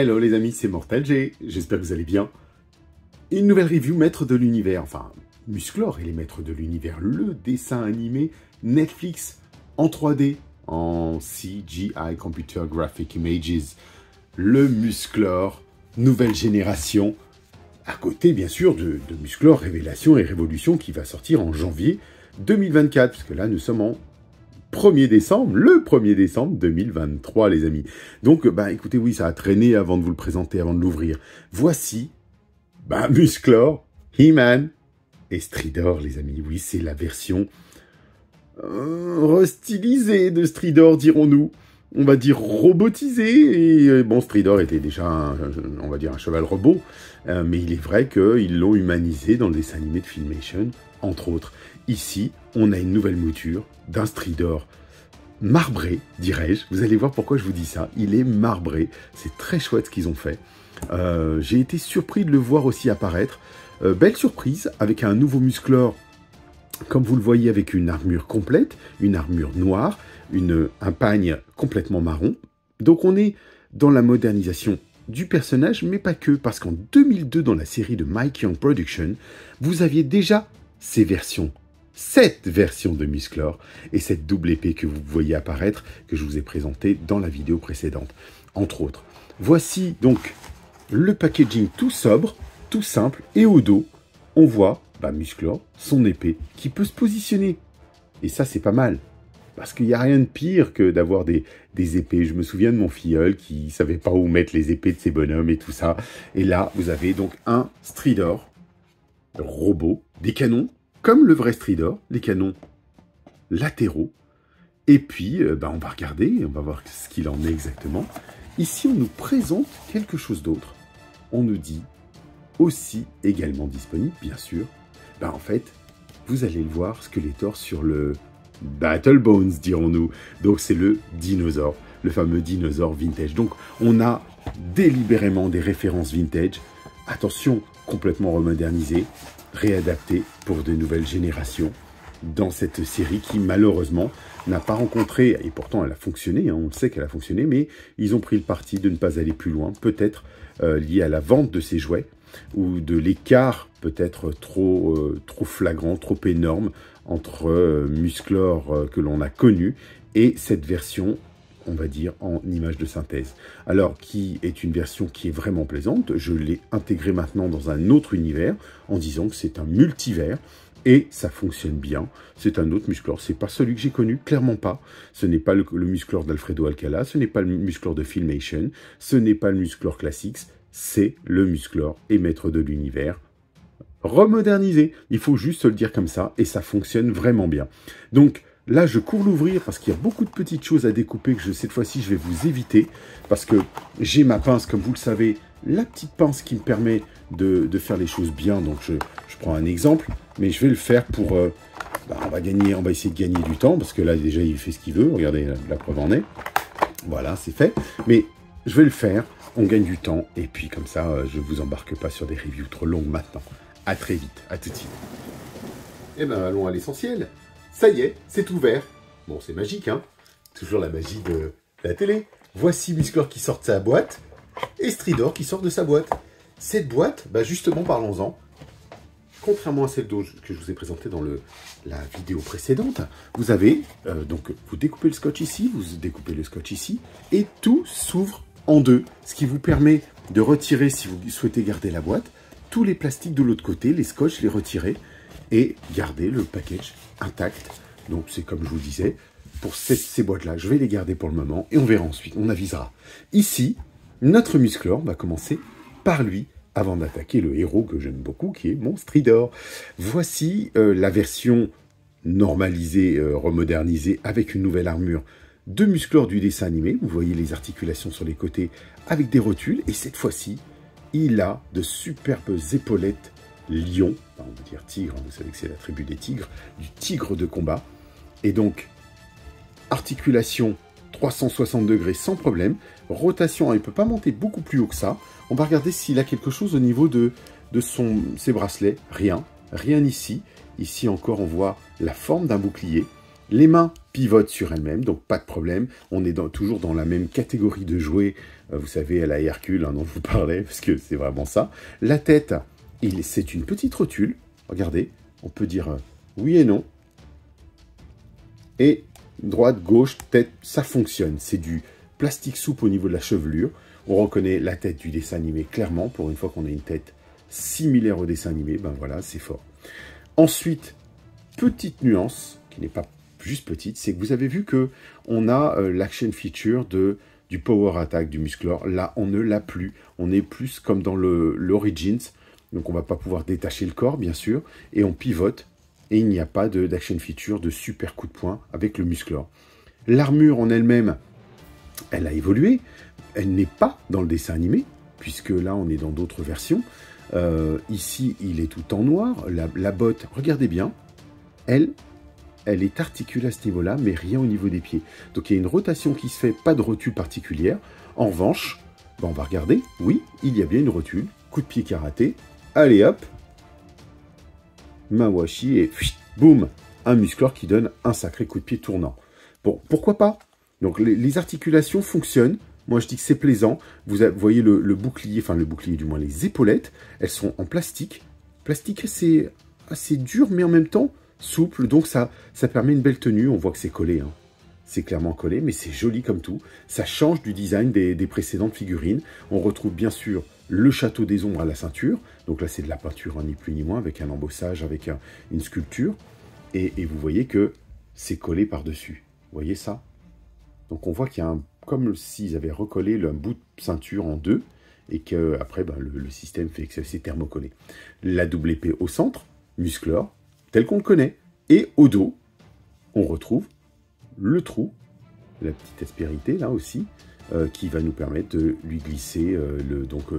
Hello les amis, c'est Mortal G, j'espère que vous allez bien. Une nouvelle review Maître de l'Univers, enfin Musclor et les Maîtres de l'Univers, le dessin animé Netflix en 3D, en CGI, Computer Graphic Images, le Musclor, nouvelle génération, à côté bien sûr de Musclor Révélation et Révolution qui va sortir en janvier 2024, parce que là nous sommes en 1er décembre, le 1er décembre 2023, les amis. Donc, écoutez, oui, ça a traîné avant de vous le présenter, avant de l'ouvrir. Voici, Musclor, He-Man et Stridor, les amis. Oui, c'est la version restylisée de Stridor, dirons-nous. On va dire robotisé. Et bon, Stridor était déjà, on va dire, un cheval robot. Mais il est vrai qu'ils l'ont humanisé dans le dessin animé de Filmation, entre autres. Ici, on a une nouvelle mouture d'un Stridor marbré, dirais-je. Vous allez voir pourquoi je vous dis ça. Il est marbré. C'est très chouette ce qu'ils ont fait. J'ai été surpris de le voir aussi apparaître. Belle surprise, avec un nouveau Musclor, comme vous le voyez, avec une armure complète, une armure noire, un pagne complètement marron. Donc on est dans la modernisation du personnage, mais pas que, parce qu'en 2002, dans la série de Mike Young Production, vous aviez déjà ces versions. Cette version de Musclor et cette double épée que vous voyez apparaître, que je vous ai présentée dans la vidéo précédente, entre autres. Voici donc le packaging tout sobre, tout simple, et au dos, on voit Musclor, son épée, qui peut se positionner. Et ça, c'est pas mal, parce qu'il n'y a rien de pire que d'avoir des épées. Je me souviens de mon filleul qui ne savait pas où mettre les épées de ses bonhommes et tout ça. Et là, vous avez donc un Stridor, robot, des canons, comme le vrai Stridor, les canons latéraux. Et puis, on va regarder, on va voir ce qu'il en est exactement. Ici, on nous présente quelque chose d'autre. On nous dit, aussi également disponible, bien sûr, en fait, vous allez le voir, Skeletor sur le Battle Bones, dirons-nous. Donc, c'est le dinosaure, le fameux dinosaure vintage. Donc, on a délibérément des références vintage. Attention, complètement remodernisé, réadapté pour de nouvelles générations dans cette série qui malheureusement n'a pas rencontré, et pourtant elle a fonctionné, on le sait qu'elle a fonctionné, mais ils ont pris le parti de ne pas aller plus loin, peut-être lié à la vente de ces jouets, ou de l'écart peut-être trop flagrant, trop énorme entre Musclor que l'on a connu et cette version, on va dire, en image de synthèse. Alors, qui est une version qui est vraiment plaisante. Je l'ai intégrée maintenant dans un autre univers, en disant que c'est un multivers, et ça fonctionne bien. C'est un autre Musclor, c'est pas celui que j'ai connu, clairement pas. Ce n'est pas le Musclor d'Alfredo Alcala, ce n'est pas le Musclor de Filmation, ce n'est pas le Musclor Classics, c'est le Musclor et Maître de l'Univers remodernisé. Il faut juste se le dire comme ça, et ça fonctionne vraiment bien. Donc, là, je cours l'ouvrir parce qu'il y a beaucoup de petites choses à découper que cette fois-ci, je vais vous éviter. Parce que j'ai ma pince, comme vous le savez, la petite pince qui me permet de faire les choses bien. Donc, je prends un exemple, mais je vais le faire pour... on va essayer de gagner du temps, parce que là, déjà, il fait ce qu'il veut. Regardez, la preuve en est. Voilà, c'est fait. Mais je vais le faire, on gagne du temps. Et puis, comme ça, je ne vous embarque pas sur des reviews trop longues maintenant. À très vite, à tout de suite. Eh allons à l'essentiel. Ça y est, c'est ouvert. Bon, c'est magique, hein. Toujours la magie de la télé. Voici Musclor qui sort de sa boîte et Stridor qui sort de sa boîte. Cette boîte, justement, parlons-en. Contrairement à celle que je vous ai présentée dans la vidéo précédente, vous avez, donc, vous découpez le scotch ici, vous découpez le scotch ici, et tout s'ouvre en deux. Ce qui vous permet de retirer, si vous souhaitez garder la boîte, tous les plastiques de l'autre côté, les scotch, les retirer, et garder le package intact. Donc c'est comme je vous disais, pour ces boîtes-là, je vais les garder pour le moment, et on verra ensuite, on avisera. Ici, notre Musclor va commencer par lui, avant d'attaquer le héros que j'aime beaucoup, qui est mon Stridor. Voici la version normalisée, remodernisée, avec une nouvelle armure de Musclor du dessin animé. Vous voyez les articulations sur les côtés, avec des rotules, et cette fois-ci, il a de superbes épaulettes lion, on va dire tigre, vous savez que c'est la tribu des tigres, du tigre de combat. Et donc, articulation 360 degrés sans problème. Rotation, il ne peut pas monter beaucoup plus haut que ça. On va regarder s'il a quelque chose au niveau de ses bracelets. Rien ici. Ici encore, on voit la forme d'un bouclier. Les mains pivotent sur elles-mêmes, donc pas de problème. On est toujours dans la même catégorie de jouets. Vous savez, à la Hercule dont je vous parlais, parce que c'est vraiment ça. La tête, c'est une petite rotule. Regardez, on peut dire oui et non. Et droite, gauche, tête, ça fonctionne. C'est du plastique souple au niveau de la chevelure. On reconnaît la tête du dessin animé clairement. Pour une fois qu'on a une tête similaire au dessin animé, ben voilà, c'est fort. Ensuite, petite nuance, qui n'est pas juste petite, c'est que vous avez vu que on a l'action feature du Power Attack du Musclor. Là, on ne l'a plus. On est plus comme dans l'Origins. Donc, on va pas pouvoir détacher le corps, bien sûr. Et on pivote. Et il n'y a pas d'action feature de super coup de poing avec le Musclor. L'armure en elle-même, elle a évolué. Elle n'est pas dans le dessin animé, puisque là, on est dans d'autres versions. Ici, il est tout en noir. La botte, regardez bien, elle est articulée à ce niveau-là, mais rien au niveau des pieds. Donc, il y a une rotation qui se fait, pas de rotule particulière. En revanche, on va regarder. Oui, il y a bien une rotule. Coup de pied karaté. Allez, hop. Mawashi et boum, un Musclor qui donne un sacré coup de pied tournant. Bon, pourquoi pas? Donc, les articulations fonctionnent. Moi, je dis que c'est plaisant. Vous voyez le bouclier, enfin le bouclier du moins, les épaulettes, elles sont en plastique. Plastique assez dur, mais en même temps souple. Donc, ça permet une belle tenue. On voit que c'est collé. Hein. C'est clairement collé, mais c'est joli comme tout. Ça change du design des précédentes figurines. On retrouve bien sûr le château des ombres à la ceinture. Donc là, c'est de la peinture, hein, ni plus ni moins, avec un embossage, avec une sculpture. Et vous voyez que c'est collé par-dessus. Vous voyez ça? Donc on voit qu'il y a comme s'ils avaient recollé le bout de ceinture en deux, et qu'après, le système fait que c'est thermocollé. La double épée au centre, Musclor, tel qu'on le connaît. Et au dos, on retrouve le trou, la petite aspérité là aussi, qui va nous permettre de lui glisser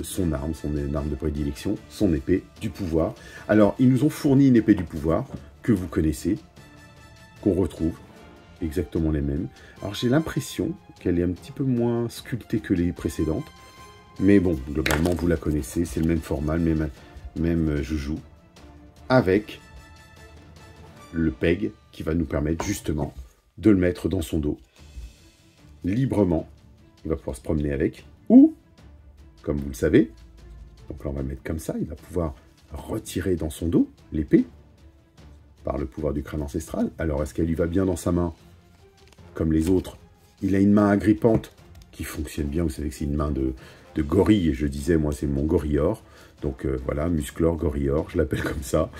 son arme de prédilection, son épée du pouvoir. Alors, ils nous ont fourni une épée du pouvoir que vous connaissez, qu'on retrouve, exactement les mêmes. Alors, j'ai l'impression qu'elle est un petit peu moins sculptée que les précédentes, mais bon, globalement, vous la connaissez, c'est le même format, le même joujou, avec le peg qui va nous permettre justement de le mettre dans son dos, librement. Il va pouvoir se promener avec, ou, comme vous le savez, donc là on va le mettre comme ça, il va pouvoir retirer dans son dos l'épée, par le pouvoir du crâne ancestral. Alors est-ce qu'elle lui va bien dans sa main, comme les autres? Il a une main agrippante, qui fonctionne bien, vous savez que c'est une main de gorille, et je disais, moi c'est mon gorillor, donc voilà, Musclor, gorillor, je l'appelle comme ça,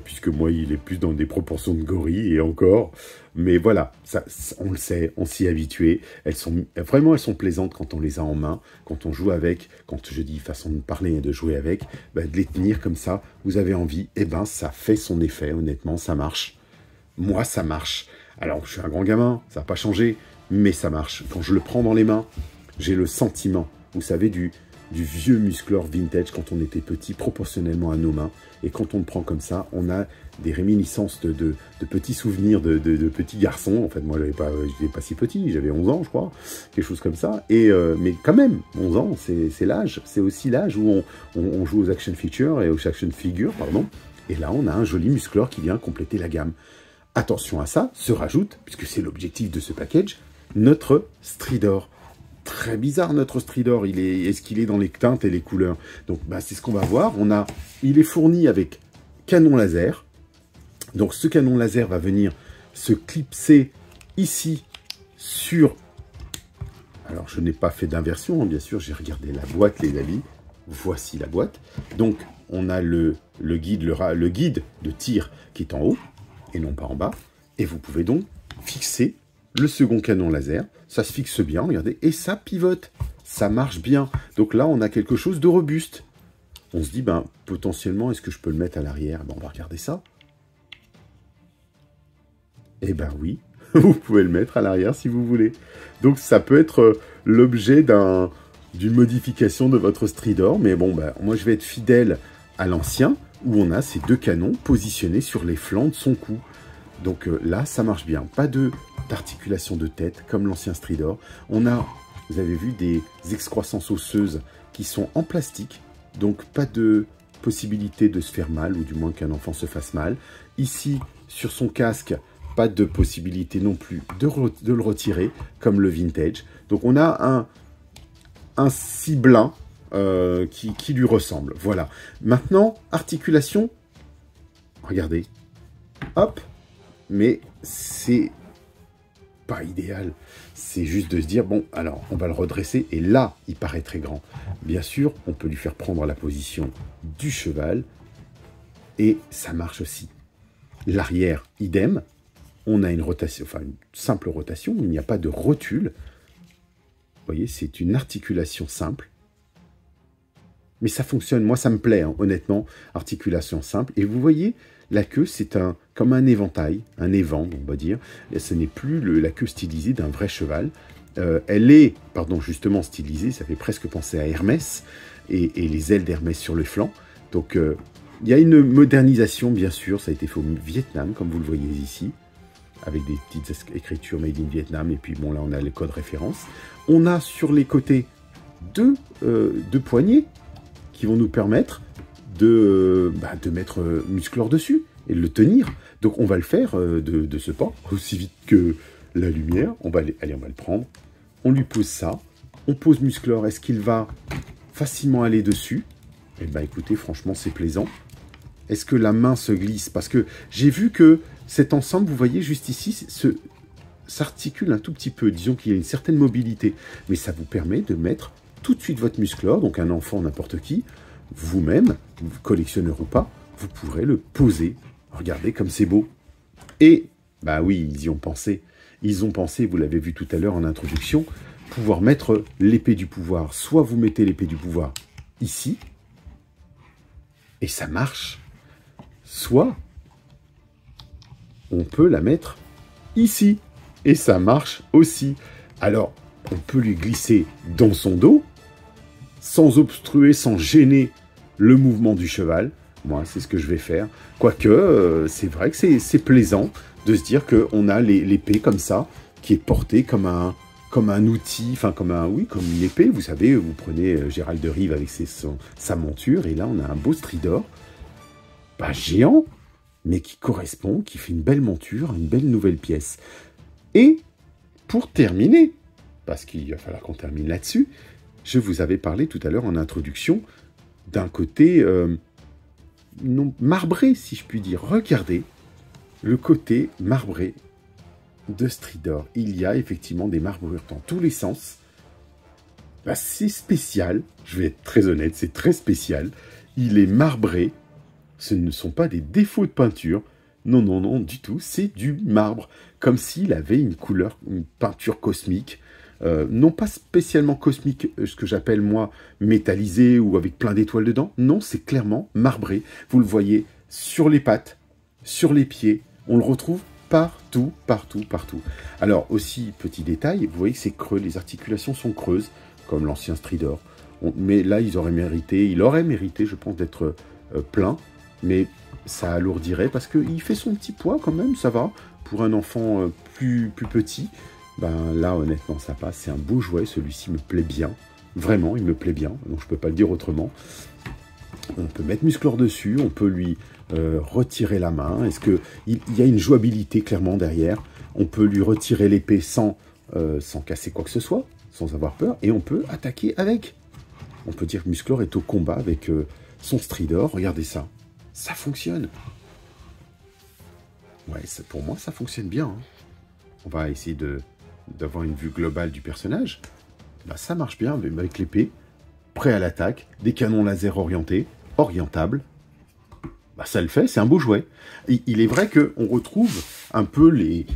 puisque moi il est plus dans des proportions de gorille, et encore, mais voilà, ça, on le sait, on s'y est habitué, elles sont plaisantes quand on les a en main, quand on joue avec, quand je dis façon de parler et de jouer avec, de les tenir comme ça, vous avez envie, et ça fait son effet, honnêtement, ça marche. Moi, ça marche. Alors, je suis un grand gamin, ça n'a pas changé, mais ça marche. Quand je le prends dans les mains, j'ai le sentiment, vous savez, du vieux Musclor vintage quand on était petit, proportionnellement à nos mains. Et quand on le prend comme ça, on a des réminiscences de petits souvenirs de petits garçons. En fait, moi, je n'étais pas si petit, j'avais 11 ans, je crois, quelque chose comme ça. Mais quand même, 11 ans, c'est l'âge. C'est aussi l'âge où on joue aux action features et aux action figures, pardon. Et là, on a un joli Musclor qui vient compléter la gamme. Attention à ça, se rajoute, puisque c'est l'objectif de ce package, notre Stridor. Très bizarre notre Stridor, est-ce qu'il est dans les teintes et les couleurs? Donc c'est ce qu'on va voir. Il est fourni avec canon laser. Donc ce canon laser va venir se clipser ici sur... Alors je n'ai pas fait d'inversion, hein, bien sûr, j'ai regardé la boîte, les amis. Voici la boîte. Donc on a le guide de tir qui est en haut et non pas en bas. Et vous pouvez donc fixer le second canon laser, ça se fixe bien, regardez, et ça pivote, ça marche bien. Donc là, on a quelque chose de robuste. On se dit, potentiellement, est-ce que je peux le mettre à l'arrière? On va regarder ça. Eh oui, vous pouvez le mettre à l'arrière si vous voulez. Donc ça peut être l'objet d'une modification de votre Stridor, mais bon, moi je vais être fidèle à l'ancien, où on a ces deux canons positionnés sur les flancs de son cou. Donc là, ça marche bien. Pas d'articulation de tête, comme l'ancien Stridor. On a, vous avez vu, des excroissances osseuses qui sont en plastique. Donc pas de possibilité de se faire mal, ou du moins qu'un enfant se fasse mal. Ici, sur son casque, pas de possibilité non plus de le retirer, comme le vintage. Donc on a un ciblin qui lui ressemble. Voilà. Maintenant, articulation, regardez. Hop. Mais c'est pas idéal. C'est juste de se dire, bon, alors, on va le redresser. Et là, il paraît très grand. Bien sûr, on peut lui faire prendre la position du cheval. Et ça marche aussi. L'arrière, idem. On a une rotation, enfin une simple rotation. Il n'y a pas de rotule. Vous voyez, c'est une articulation simple. Mais ça fonctionne. Moi, ça me plaît, hein, honnêtement. Articulation simple. Et vous voyez, la queue, c'est comme un éventail, un évent, on va dire. Et ce n'est plus la queue stylisée d'un vrai cheval. Elle est, justement stylisée. Ça fait presque penser à Hermès. Et les ailes d'Hermès sur le flanc. Donc, il y a une modernisation, bien sûr. Ça a été fait au Vietnam, comme vous le voyez ici. Avec des petites écritures made in Vietnam. Et puis, bon, là, on a les codes références. On a sur les côtés deux poignées qui vont nous permettre de mettre Musclor dessus et de le tenir. Donc, on va le faire de ce pas, aussi vite que la lumière. Allez, on va le prendre. On lui pose ça. On pose Musclor. Est-ce qu'il va facilement aller dessus? Eh bien, écoutez, franchement, c'est plaisant. Est-ce que la main se glisse? Parce que j'ai vu que cet ensemble, vous voyez juste ici, s'articule un tout petit peu. Disons qu'il y a une certaine mobilité. Mais ça vous permet de mettre tout de suite votre Musclor, donc un enfant, n'importe qui, vous-même, collectionneur ou pas, vous pourrez le poser. Regardez comme c'est beau. Et, bah oui, ils y ont pensé. Ils ont pensé, vous l'avez vu tout à l'heure en introduction, pouvoir mettre l'épée du pouvoir. Soit vous mettez l'épée du pouvoir ici, et ça marche. Soit on peut la mettre ici, et ça marche aussi. Alors, on peut lui glisser dans son dos, sans obstruer, sans gêner le mouvement du cheval. Moi, c'est ce que je vais faire. Quoique, c'est vrai que c'est plaisant de se dire qu'on a l'épée comme ça, qui est portée comme un outil, enfin comme une épée. Vous savez, vous prenez Gérald de Rive avec sa monture, et là, on a un beau stridor, pas géant, mais qui correspond, qui fait une belle monture, une belle nouvelle pièce. Et, pour terminer, parce qu'il va falloir qu'on termine là-dessus, je vous avais parlé tout à l'heure en introduction d'un côté non, marbré, si je puis dire. Regardez le côté marbré de Stridor. Il y a effectivement des marbrures dans tous les sens. Bah, c'est spécial, je vais être très honnête, c'est très spécial. Il est marbré, ce ne sont pas des défauts de peinture. Non, non, non, du tout, c'est du marbre. Comme s'il avait une couleur, une peinture cosmique. Non pas spécialement cosmique, ce que j'appelle moi métallisé ou avec plein d'étoiles dedans. Non, c'est clairement marbré. Vous le voyez sur les pattes, sur les pieds. On le retrouve partout, partout, partout. Alors aussi, petit détail, vous voyez que c'est creux, les articulations sont creuses, comme l'ancien Stridor. Mais là, il aurait mérité, je pense, d'être plein. Mais ça alourdirait parce qu'il fait son petit poids quand même, ça va. Pour un enfant plus petit, ben là, honnêtement, ça passe. C'est un beau jouet, celui-ci me plaît bien. Vraiment, il me plaît bien, donc je ne peux pas le dire autrement. On peut mettre Musclor dessus, on peut lui retirer la main. Est-ce qu'il y a une jouabilité clairement derrière? On peut lui retirer l'épée sans casser quoi que ce soit, sans avoir peur, et on peut attaquer avec. On peut dire que Musclor est au combat avec son Stridor. Regardez ça, ça fonctionne. Ouais, pour moi, ça fonctionne bien. Hein. On va essayer d'avoir une vue globale du personnage. Bah, ça marche bien avec l'épée, prêt à l'attaque, des canons laser orientables. Bah, ça le fait, c'est un beau jouet. Il est vrai qu'on retrouve un peu les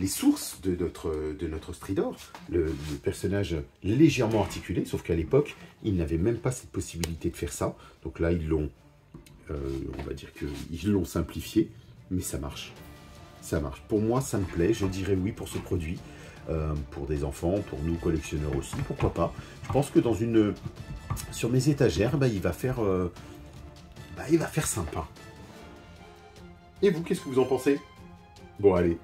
sources de notre Stridor, le personnage légèrement articulé, sauf qu'à l'époque, ils n'avaient même pas cette possibilité de faire ça. Donc là, ils l'ont, on va dire qu'ils l'ont simplifié, mais ça marche. Ça marche. Pour moi, ça me plaît. Je dirais oui pour ce produit. Pour des enfants, pour nous collectionneurs aussi, pourquoi pas. Je pense que sur mes étagères, bah, il va faire sympa. Et vous, qu'est-ce que vous en pensez? Bon, allez,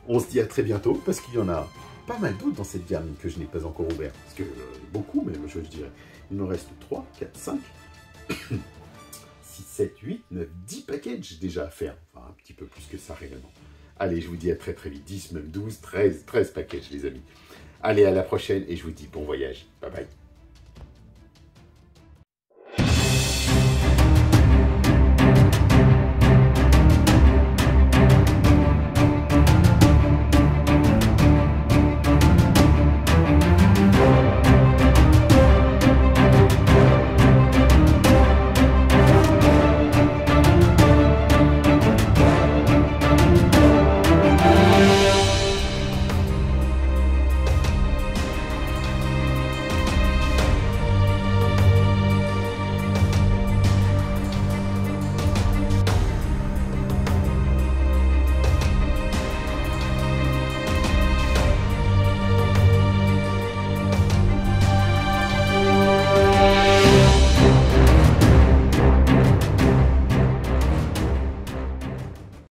on se dit à très bientôt, parce qu'il y en a pas mal d'autres dans cette gamme que je n'ai pas encore ouvert. Parce que beaucoup, même, je dirais. Il me reste 3, 4, 5, 6, 7, 8, 9, 10 packages déjà à faire. Enfin, un petit peu plus que ça, réellement. Allez, je vous dis à très très vite. 10, même 12, 13 packages, les amis. Allez, à la prochaine et je vous dis bon voyage. Bye bye.